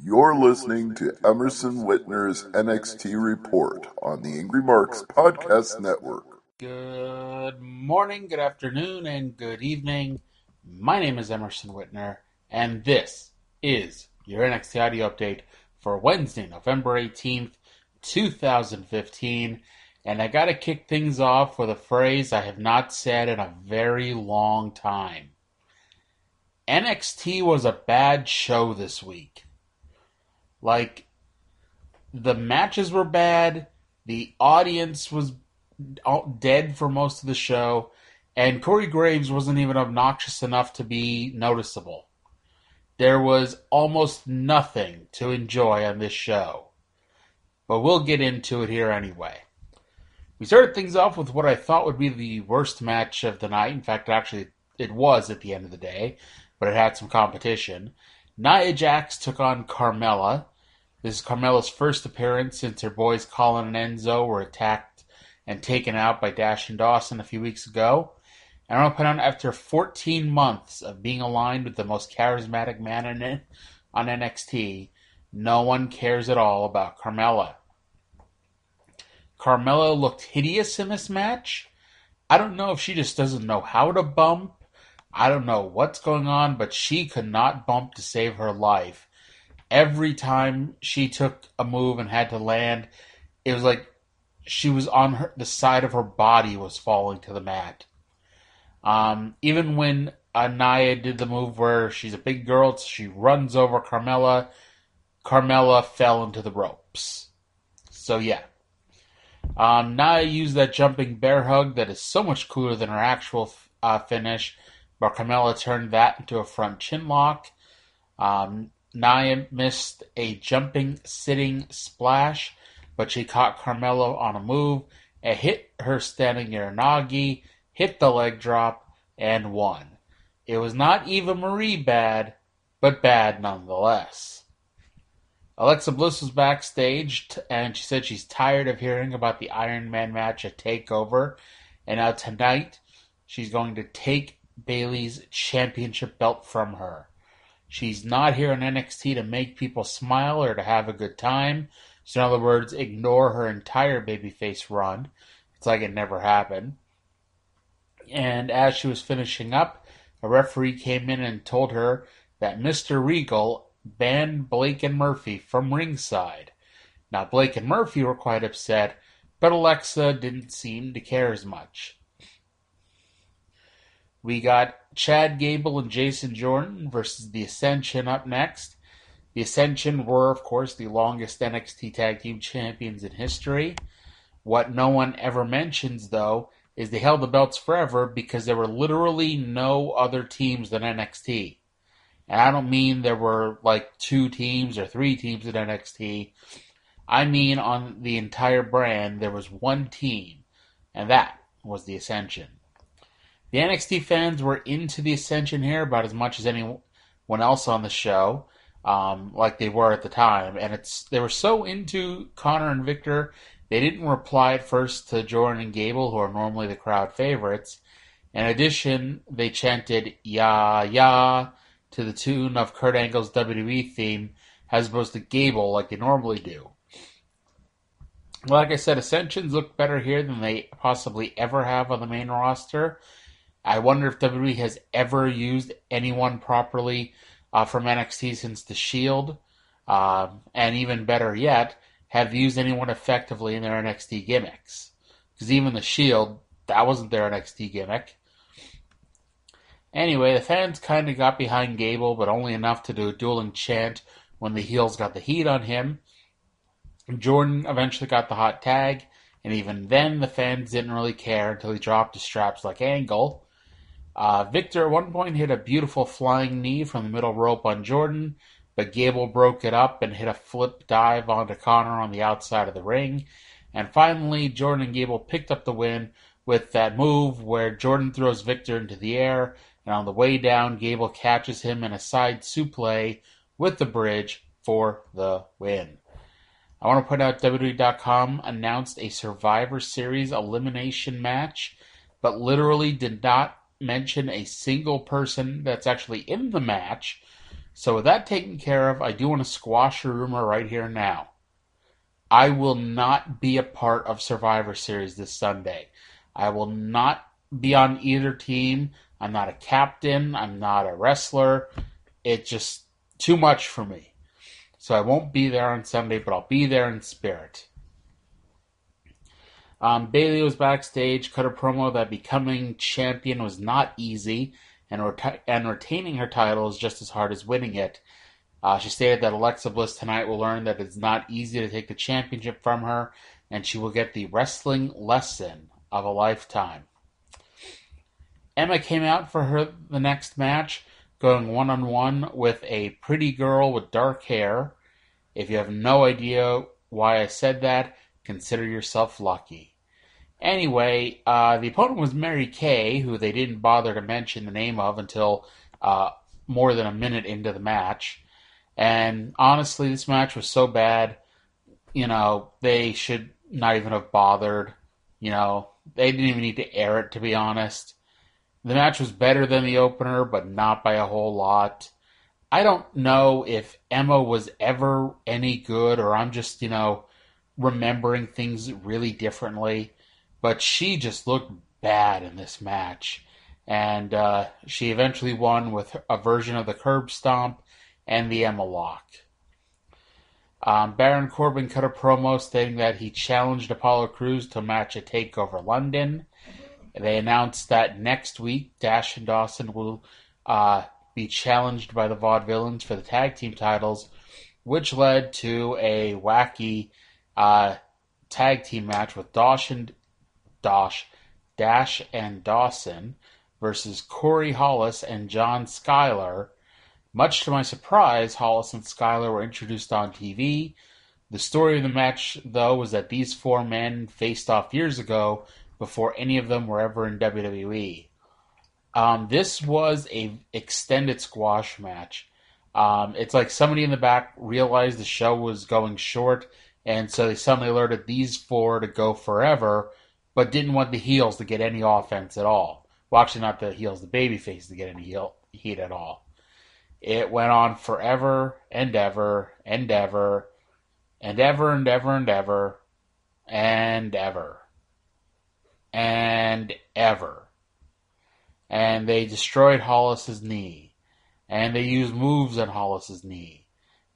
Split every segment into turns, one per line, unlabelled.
You're listening to Emerson Whitner's NXT Report on the Angry Marks Podcast Network.
Good morning, good afternoon, and good evening. My name is Emerson Whitner, and this is your NXT audio update for Wednesday, November 18th, 2015. And I gotta kick things off with a phrase I have not said in a very long time. NXT was a bad show this week. The matches were bad, the audience was dead for most of the show, and Corey Graves wasn't even obnoxious enough to be noticeable. There was almost nothing to enjoy on this show. But we'll get into it here anyway. We started things off with what I thought would be the worst match of the night. In fact, actually, it was at the end of the day, but it had some competition. Nia Jax took on Carmella. This is Carmella's first appearance since her boys Colin and Enzo were attacked and taken out by Dash and Dawson a few weeks ago. And I want to point out, after 14 months of being aligned with the most charismatic man on NXT, no one cares at all about Carmella. Carmella looked hideous in this match. I don't know if she just doesn't know how to bump. I don't know what's going on, but she could not bump to save her life. Every time she took a move and had to land, it was like she was on the side of her body was falling to the mat. Even when Nia did the move where she's a big girl, she runs over Carmella, Carmella fell into the ropes. So yeah. Nia used that jumping bear hug that is so much cooler than her actual finish, but Carmella turned that into a front chin lock. Nia missed a jumping sitting splash, but she caught Carmella on a move and hit her standing Uranagi, hit the leg drop, and won. It was not Eva Marie bad, but bad nonetheless. Alexa Bliss was backstage, and she said she's tired of hearing about the Iron Man match at TakeOver, and now tonight she's going to take Bayley's championship belt from her. She's not here in NXT to make people smile or to have a good time. So in other words, ignore her entire babyface run. It's like it never happened. And as she was finishing up, a referee came in and told her that Mr. Regal banned Blake and Murphy from ringside. Now, Blake and Murphy were quite upset, but Alexa didn't seem to care as much. We got Chad Gable and Jason Jordan versus The Ascension up next. The Ascension were, of course, the longest NXT Tag Team Champions in history. What no one ever mentions, though, is they held the belts forever because there were literally no other teams than NXT. And I don't mean there were like 2 teams or 3 teams in NXT. I mean on the entire brand, there was one team, and that was The Ascension. The NXT fans were into The Ascension here about as much as anyone else on the show, like they were at the time. And they were so into Connor and Victor, they didn't reply at first to Jordan and Gable, who are normally the crowd favorites. In addition, they chanted "Ya Ya" to the tune of Kurt Angle's WWE theme, as opposed to Gable like they normally do. Like I said, Ascensions look better here than they possibly ever have on the main roster. I wonder if WWE has ever used anyone properly from NXT since The Shield. And even better yet, have used anyone effectively in their NXT gimmicks. Because even The Shield, that wasn't their NXT gimmick. Anyway, the fans kind of got behind Gable, but only enough to do a dueling chant when the heels got the heat on him. Jordan eventually got the hot tag, and even then the fans didn't really care until he dropped his straps like Angle. Victor at one point hit a beautiful flying knee from the middle rope on Jordan, but Gable broke it up and hit a flip dive onto Connor on the outside of the ring. And finally, Jordan and Gable picked up the win with that move where Jordan throws Victor into the air, and on the way down, Gable catches him in a side suplex with the bridge for the win. I want to point out WWE.com announced a Survivor Series elimination match, but literally did not mention a single person that's actually in the match. So with that taken care of, I do want to squash a rumor right here and now. I will not be a part of Survivor Series this Sunday. I will not be on either team. I'm not a captain. I'm not a wrestler. It's just too much for me. So I won't be there on Sunday, but I'll be there in spirit. Bayley was backstage, cut a promo that becoming champion was not easy, and retaining her title is just as hard as winning it. She stated that Alexa Bliss tonight will learn that it's not easy to take the championship from her, and she will get the wrestling lesson of a lifetime. Emma came out for the next match, going one-on-one with a pretty girl with dark hair. If you have no idea why I said that, consider yourself lucky. Anyway, the opponent was Mary Kay, who they didn't bother to mention the name of until more than a minute into the match. And honestly, this match was so bad, they should not even have bothered. They didn't even need to air it, to be honest. The match was better than the opener, but not by a whole lot. I don't know if Emma was ever any good, or I'm just, remembering things really differently. But she just looked bad in this match. And she eventually won with a version of the curb stomp and the Emma lock. Baron Corbin cut a promo stating that he challenged Apollo Crews to a match at TakeOver London. They announced that next week Dash and Dawson will be challenged by the Vaudevillains for the tag team titles, which led to a wacky tag team match with Dash and Dawson versus Corey Hollis and John Skyler. Much to my surprise, Hollis and Skyler were introduced on TV. The story of the match, though, was that these four men faced off years ago before any of them were ever in WWE. This was a extended squash match. It's like somebody in the back realized the show was going short, and so they suddenly alerted these four to go forever, but didn't want the heels to get any offense at all. Well, actually, not the heels, the babyface to get any heat at all. It went on forever and ever and ever and ever and ever and ever and ever and ever. And they destroyed Hollis's knee. And they used moves on Hollis's knee.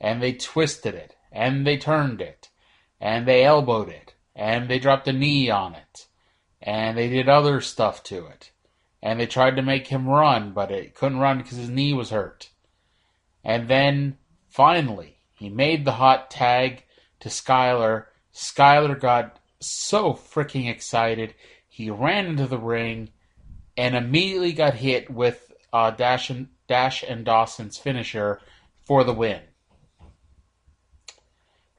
And they twisted it. And they turned it. And they elbowed it. And they dropped a knee on it. And they did other stuff to it. And they tried to make him run, but it couldn't run because his knee was hurt. And then, finally, he made the hot tag to Skyler. Skyler got so freaking excited, he ran into the ring and immediately got hit with Dash and Dawson's finisher for the win.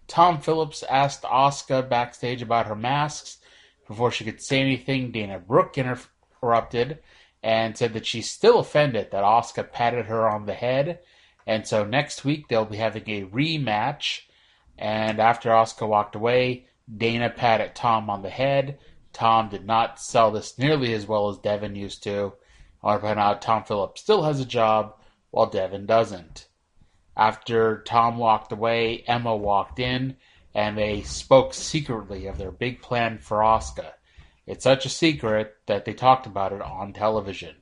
Tom Phillips asked Asuka backstage about her masks. Before she could say anything, Dana Brooke interrupted and said that she's still offended that Asuka patted her on the head. And so next week they'll be having a rematch. And after Asuka walked away, Dana patted Tom on the head. Tom did not sell this nearly as well as Devin used to. I want to point out Tom Phillips still has a job, while Devin doesn't. After Tom walked away, Emma walked in, and they spoke secretly of their big plan for Asuka. It's such a secret that they talked about it on television.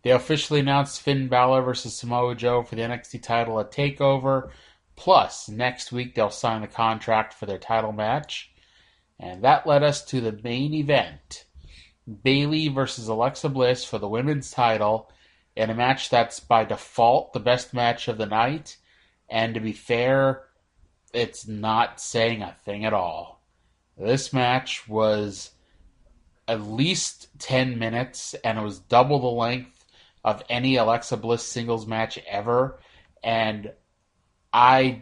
They officially announced Finn Balor versus Samoa Joe for the NXT title at TakeOver. Plus, next week they'll sign the contract for their title match. And that led us to the main event. Bayley versus Alexa Bliss for the women's title in a match that's by default the best match of the night. And to be fair, it's not saying a thing at all. This match was at least 10 minutes, and it was double the length of any Alexa Bliss singles match ever. And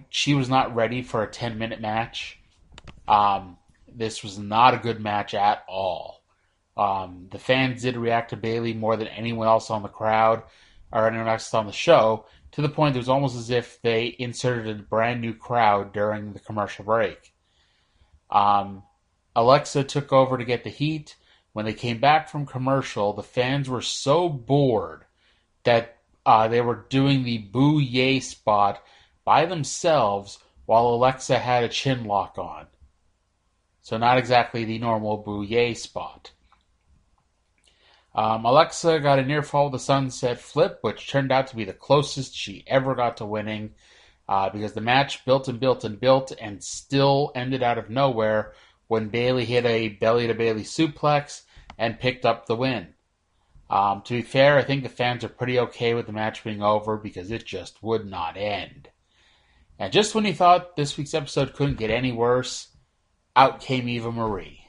she was not ready for a 10-minute match. This was not a good match at all. The fans did react to Bayley more than anyone else on the crowd or anyone else on the show, to the point it was almost as if they inserted a brand new crowd during the commercial break. Alexa took over to get the heat. When they came back from commercial, the fans were so bored that they were doing the Boo Yay spot by themselves while Alexa had a chin lock on. So not exactly the normal Boo Yay spot. Alexa got a near fall with a sunset flip, which turned out to be the closest she ever got to winning, because the match built and built and built and still ended out of nowhere when Bayley hit a belly-to-Bayley suplex and picked up the win. To be fair, I think the fans are pretty okay with the match being over because it just would not end. And just when you thought this week's episode couldn't get any worse, out came Eva Marie.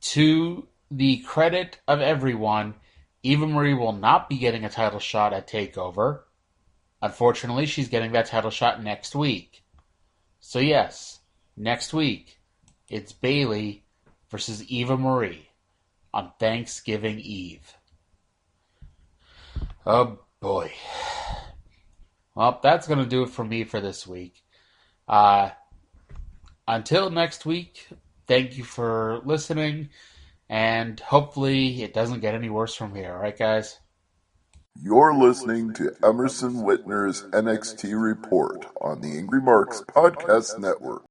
To the credit of everyone, Eva Marie will not be getting a title shot at TakeOver. Unfortunately, she's getting that title shot next week. So yes, next week, it's Bayley versus Eva Marie on Thanksgiving Eve. Oh boy. Well, that's going to do it for me for this week. Until next week, thank you for listening, and hopefully it doesn't get any worse from here, alright guys?
You're listening to Emerson Whitner's NXT Report on the Angry Marks Podcast Network.